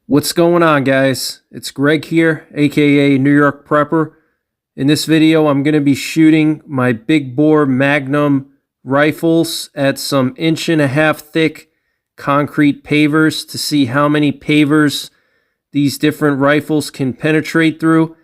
What's going on, guys? It's Greg here, aka New York Prepper. In this video, I'm going to be shooting my big bore Magnum rifles at some 1.5 inch thick concrete pavers to see how many pavers these different rifles can penetrate through.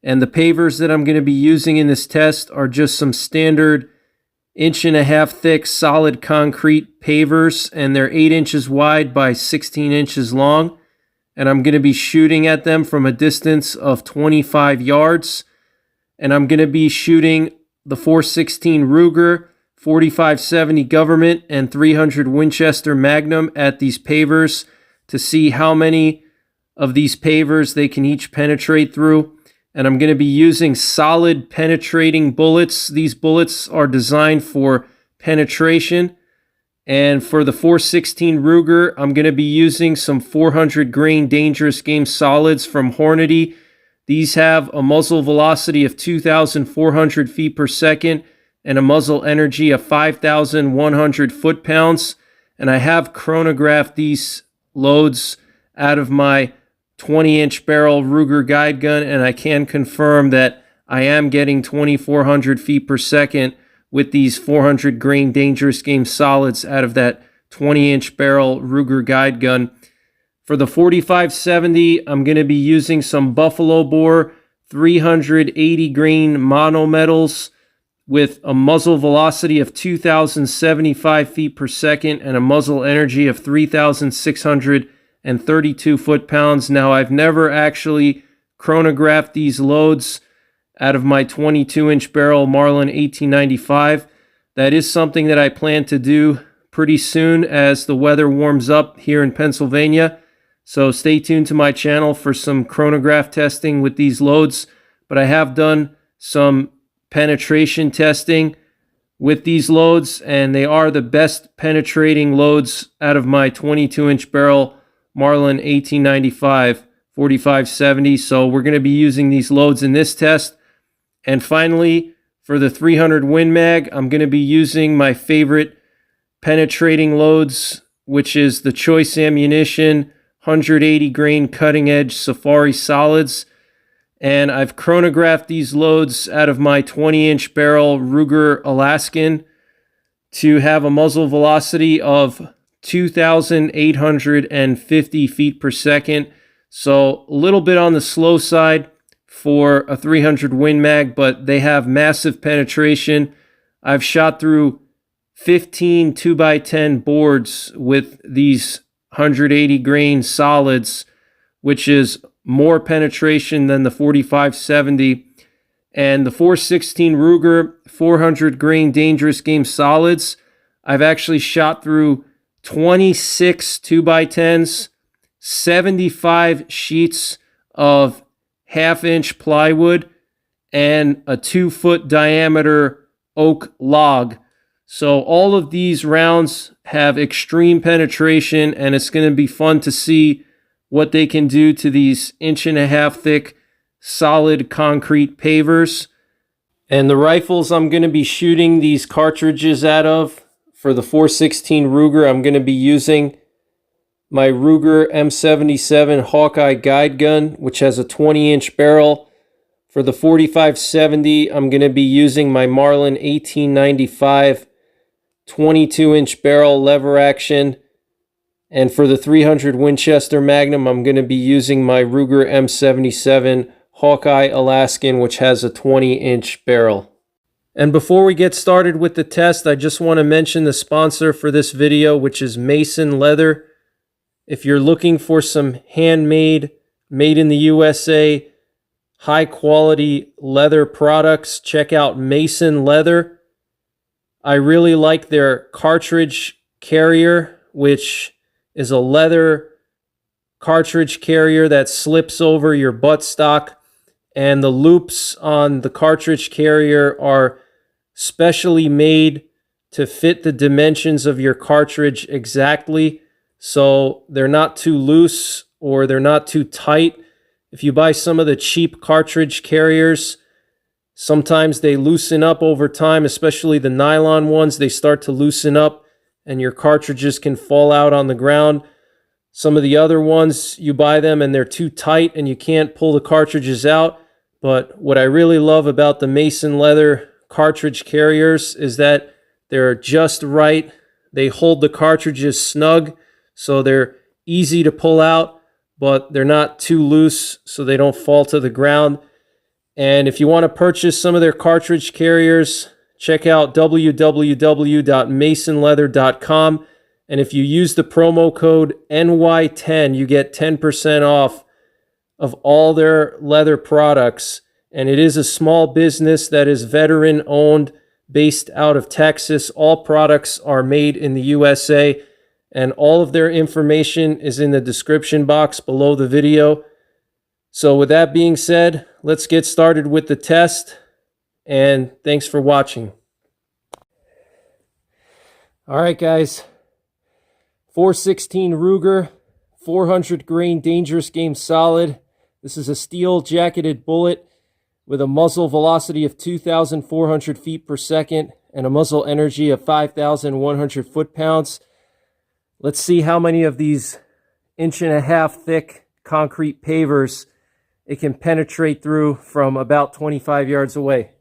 And the pavers that I'm going to be using in this test are just some standard 1.5 inch thick solid concrete pavers, and they're 8 inches wide by 16 inches long. And I'm going to be shooting at them from a distance of 25 yards. And I'm going to be shooting the .416 Ruger, 45-70 Gov't, and 300 Winchester Magnum at these pavers to see how many of these pavers they can each penetrate through. And I'm going to be using solid penetrating bullets. These bullets are designed for penetration. And for the .416 Ruger, I'm going to be using some 400 grain dangerous game solids from Hornady. These have a muzzle velocity of 2,400 feet per second and a muzzle energy of 5,100 foot-pounds. And I have chronographed these loads out of my 20-inch barrel Ruger guide gun, and I can confirm that I am getting 2,400 feet per second with these 400 grain dangerous game solids out of that 20-inch barrel Ruger guide gun. For the 45-70, I'm going to be using some buffalo bore 380 grain monometals with a muzzle velocity of 2,075 feet per second and a muzzle energy of 3,632 foot-pounds. Now, I've never actually chronographed these loads out of my 22-inch barrel Marlin 1895. That is something that I plan to do pretty soon as the weather warms up here in Pennsylvania. So stay tuned to my channel for some chronograph testing with these loads. But I have done some penetration testing with these loads, and they are the best penetrating loads out of my 22-inch barrel Marlin 1895 45-70. So we're going to be using these loads in this test. And finally, for the 300 Win Mag, I'm going to be using my favorite penetrating loads, which is the Choice Ammunition 180 grain cutting edge Safari solids. And I've chronographed these loads out of my 20-inch barrel Ruger Alaskan to have a muzzle velocity of 2,850 feet per second. So a little bit on the slow side for a 300 Win Mag, but they have massive penetration. I've shot through 15 2x10 boards with these 180 grain solids, which is more penetration than the 45-70. And the .416 Ruger 400 grain dangerous game solids, I've actually shot through 26 2x10s, 75 sheets of 1/2 inch plywood, and a 2-foot diameter oak log. So all of these rounds have extreme penetration, and it's going to be fun to see what they can do to these 1.5 inch thick solid concrete pavers. And the rifles I'm going to be shooting these cartridges out of, for the .416 Ruger, I'm going to be using my Ruger M77 Hawkeye guide gun, which has a 20-inch barrel. For the 45-70, I'm going to be using my Marlin 1895 22-inch barrel lever action. And for the 300 Winchester Magnum, I'm going to be using my Ruger M77 Hawkeye Alaskan, which has a 20-inch barrel. And before we get started with the test, I just want to mention the sponsor for this video, which is Mason Leather. If you're looking for some handmade, made in the USA, high quality leather products, check out Mason Leather. I really like their cartridge carrier, which is a leather cartridge carrier that slips over your buttstock. And the loops on the cartridge carrier are specially made to fit the dimensions of your cartridge exactly. So they're not too loose or they're not too tight. If you buy some of the cheap cartridge carriers, sometimes they loosen up over time, especially the nylon ones. They start to loosen up and your cartridges can fall out on the ground. Some of the other ones, you buy them and they're too tight and you can't pull the cartridges out. But what I really love about the Mason leather cartridge carriers is that they're just right. They hold the cartridges snug, so they're easy to pull out, but they're not too loose so they don't fall to the ground. And if you want to purchase some of their cartridge carriers, check out www.masonleather.com. And if you use the promo code NY10, you get 10% off of all their leather products. And it is a small business that is veteran owned, based out of Texas. All products are made in the USA, and all of their information is in the description box below the video. So with that being said, let's get started with the test, and thanks for watching. All right, guys. 416 Ruger, 400 grain dangerous game solid. This is a steel jacketed bullet with a muzzle velocity of 2,400 feet per second and a muzzle energy of 5,100 foot-pounds. Let's see how many of these 1.5 inch thick concrete pavers it can penetrate through from about 25 yards away.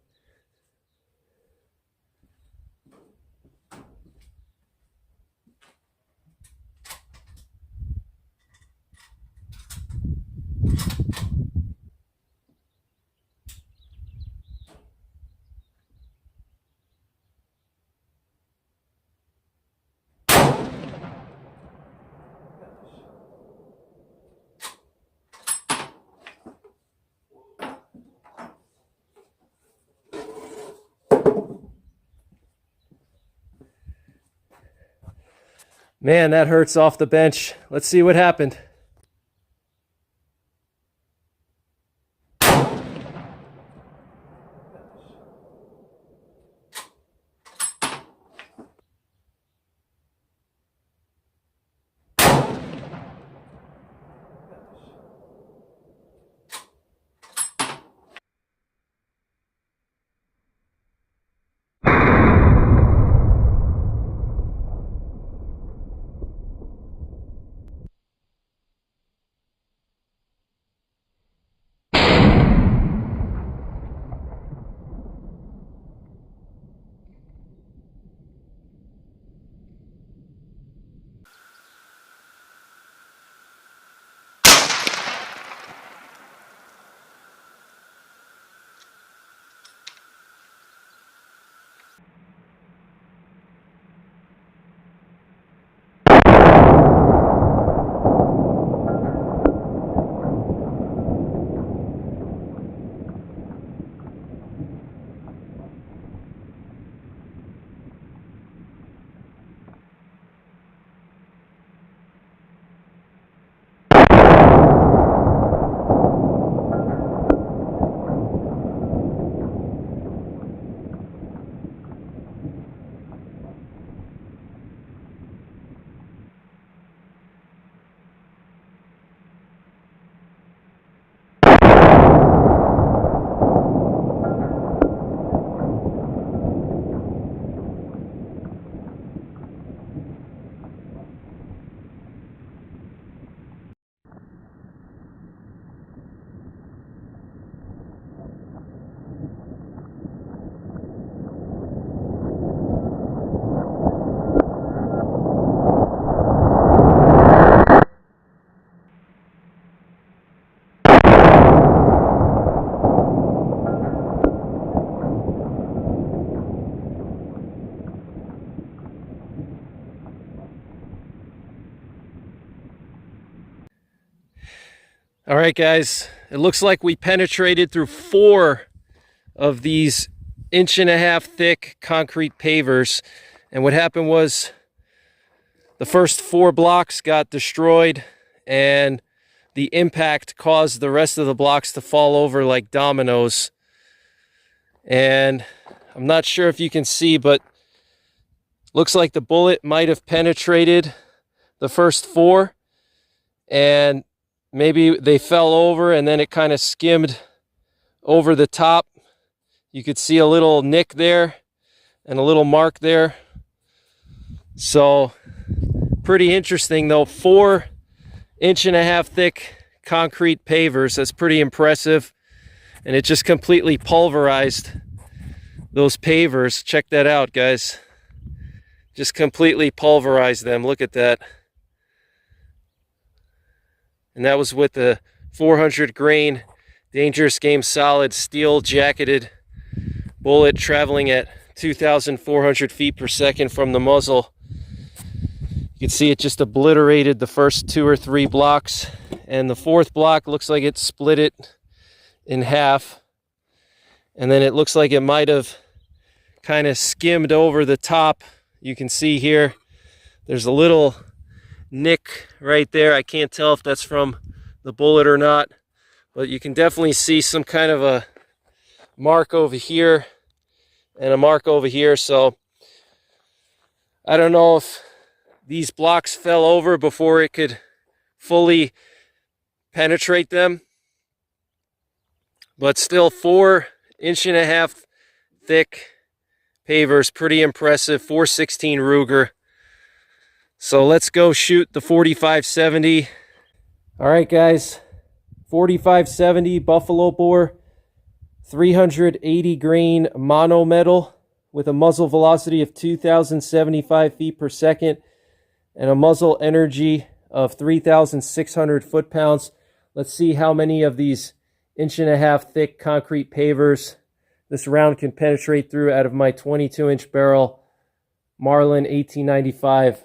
Man, that hurts off the bench. Let's see what happened. All right, guys, it looks like we penetrated through 4 of these 1.5 inch thick concrete pavers. And what happened was the first 4 blocks got destroyed, and the impact caused the rest of the blocks to fall over like dominoes. And I'm not sure if you can see, but looks like the bullet might have penetrated the first 4, and maybe they fell over and then it kind of skimmed over the top. You could see a little nick there and a little mark there. So pretty interesting though. 4 1.5 inch thick concrete pavers. That's pretty impressive. And it just completely pulverized those pavers. Check that out, guys. Just completely pulverized them. Look at that. And that was with the 400 grain Dangerous Game solid steel jacketed bullet traveling at 2,400 feet per second from the muzzle. You can see it just obliterated the first 2 or 3 blocks, and the 4th block looks like it split it in half, and then it looks like it might have kind of skimmed over the top. You can see here there's a little nick right there. I can't tell if that's from the bullet or not, but you can definitely see some kind of a mark over here and a mark over here. So I don't know if these blocks fell over before it could fully penetrate them, but still 4.5 inch thick pavers. Pretty impressive. 416 Ruger. So let's go shoot the 4570. All right, guys, 4570 buffalo bore, 380 grain mono metal with a muzzle velocity of 2,075 feet per second and a muzzle energy of 3,600 foot-pounds. Let's see how many of these 1.5 inch thick concrete pavers this round can penetrate through out of my 22 inch barrel Marlin 1895.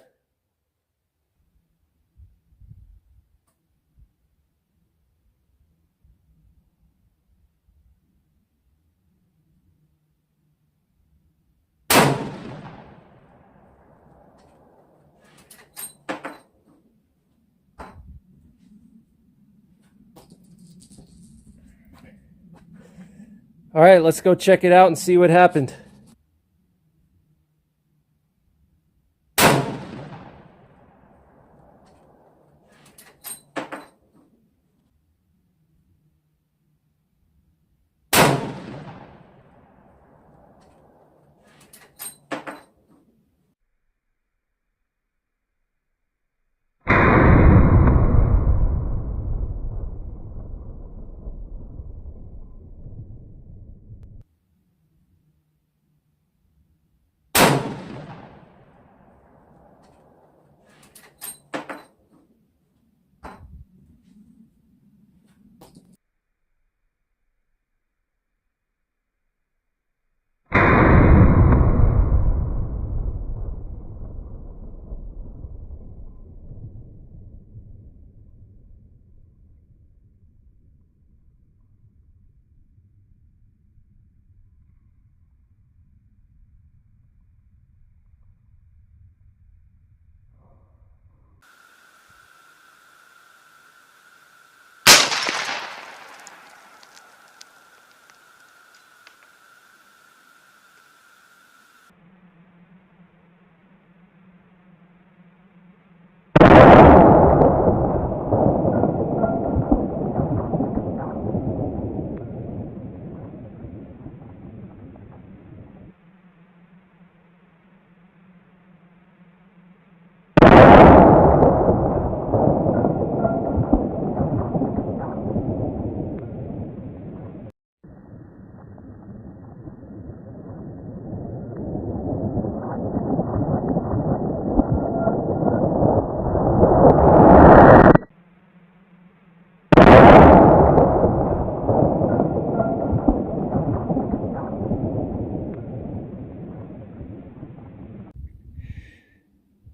All right, let's go check it out and see what happened.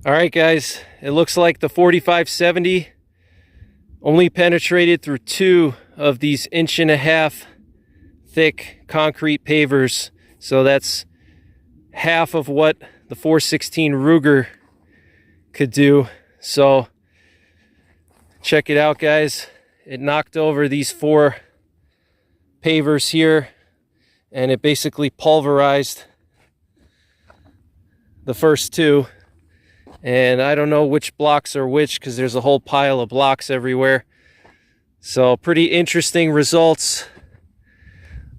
All right, guys, it looks like the 4570 only penetrated through 2 of these 1.5 inch thick concrete pavers. So that's half of what the 416 Ruger could do. So check it out, guys. It knocked over these 4 pavers here, and it basically pulverized the first 2. And I don't know which blocks are which because there's a whole pile of blocks everywhere. So pretty interesting results.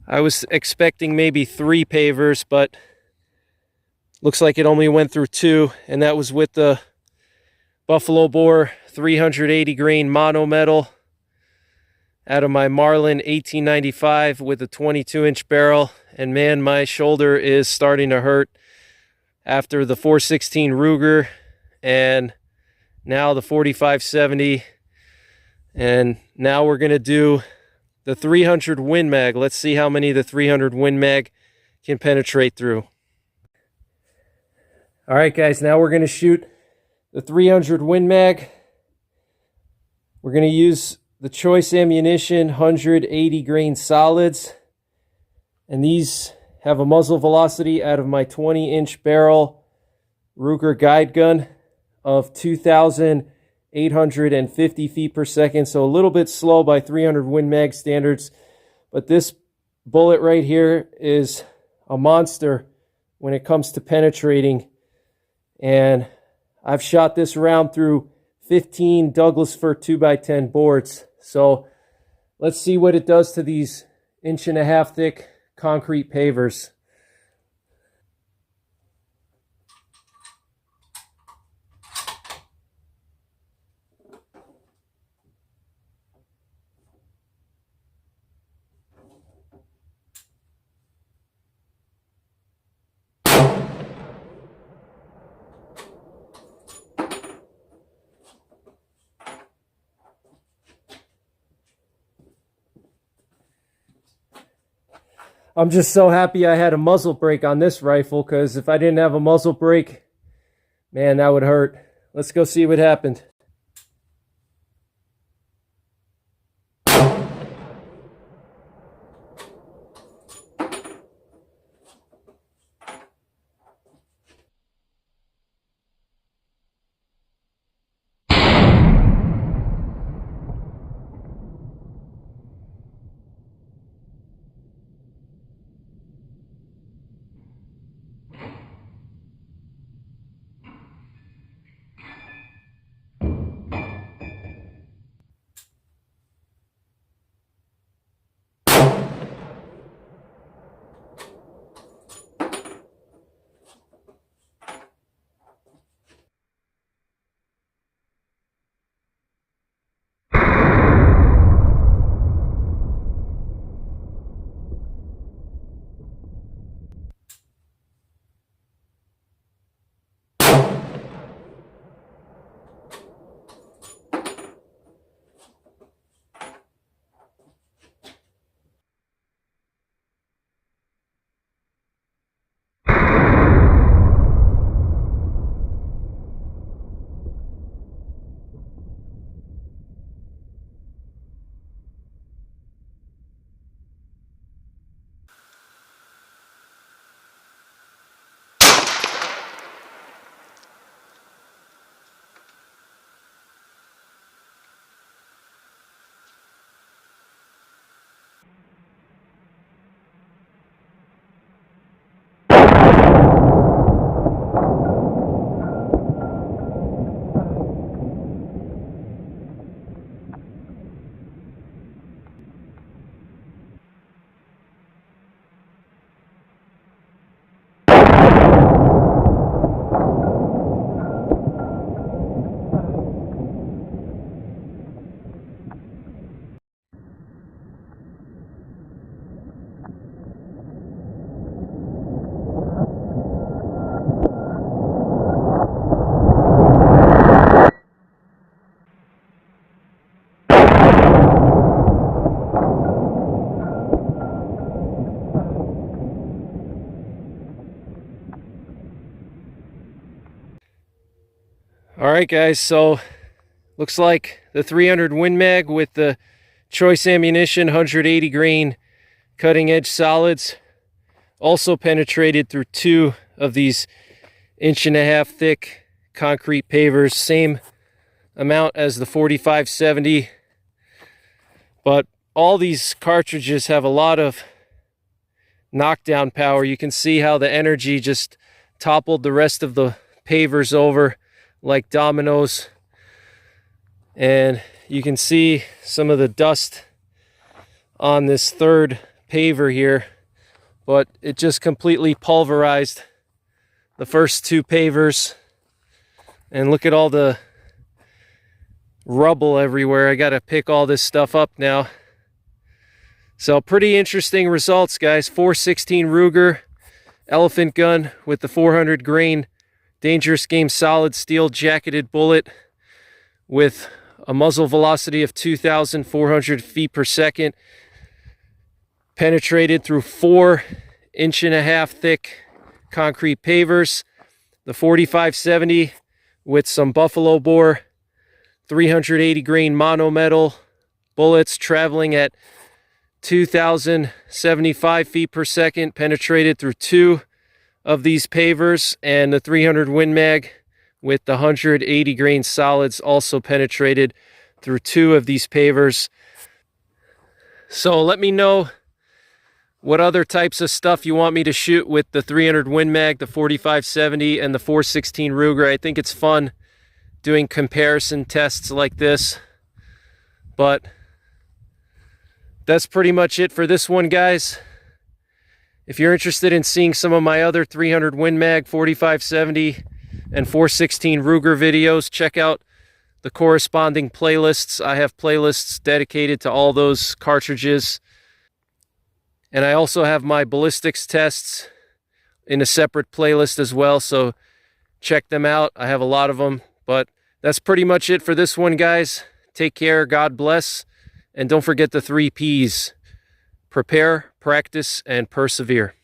I was expecting maybe 3 pavers, but looks like it only went through 2, and that was with the buffalo bore 380 grain mono metal out of my Marlin 1895 with a 22-inch barrel. And man, my shoulder is starting to hurt after the 416 Ruger and now the 4570. And now we're going to do the 300 Win Mag. Let's see how many the 300 Win Mag can penetrate through. All right, guys, now we're going to shoot the 300 Win Mag. We're going to use the Choice Ammunition 180 grain solids. And these have a muzzle velocity out of my 20-inch barrel Ruger guide gun of 2,850 feet per second. So a little bit slow by 300 Win Mag standards. But this bullet right here is a monster when it comes to penetrating. And I've shot this round through 15 Douglas fir 2x10 boards. So let's see what it does to these 1.5 thick concrete pavers. I'm just so happy I had a muzzle brake on this rifle, because if I didn't have a muzzle brake, man, that would hurt. Let's go see what happened. All right, guys, so looks like the 300 Win Mag with the Choice Ammunition 180 grain cutting edge solids also penetrated through 2 of these 1.5 thick concrete pavers, same amount as the 4570. But all these cartridges have a lot of knockdown power. You can see how the energy just toppled the rest of the pavers over like dominoes, and you can see some of the dust on this third paver here, but it just completely pulverized the first 2 pavers. And look at all the rubble everywhere. I got to pick all this stuff up now. So pretty interesting results, guys. 416 Ruger elephant gun with the 400 grain Dangerous Game solid steel jacketed bullet with a muzzle velocity of 2,400 feet per second. Penetrated through 4.5-inch thick concrete pavers. The 4570 with some buffalo bore 380 grain monometal bullets traveling at 2,075 feet per second, penetrated through 2 of these pavers, and the 300 Win Mag with the 180 grain solids also penetrated through 2 of these pavers. So let me know what other types of stuff you want me to shoot with the 300 Win Mag, the 4570, and the 416 Ruger. I think it's fun doing comparison tests like this. But that's pretty much it for this one, guys. If you're interested in seeing some of my other 300 Win Mag, 4570, and 416 Ruger videos, check out the corresponding playlists. I have playlists dedicated to all those cartridges. And I also have my ballistics tests in a separate playlist as well, so check them out. I have a lot of them, but that's pretty much it for this one, guys. Take care, God bless, and don't forget the 3 Ps. Prepare, practice, and persevere.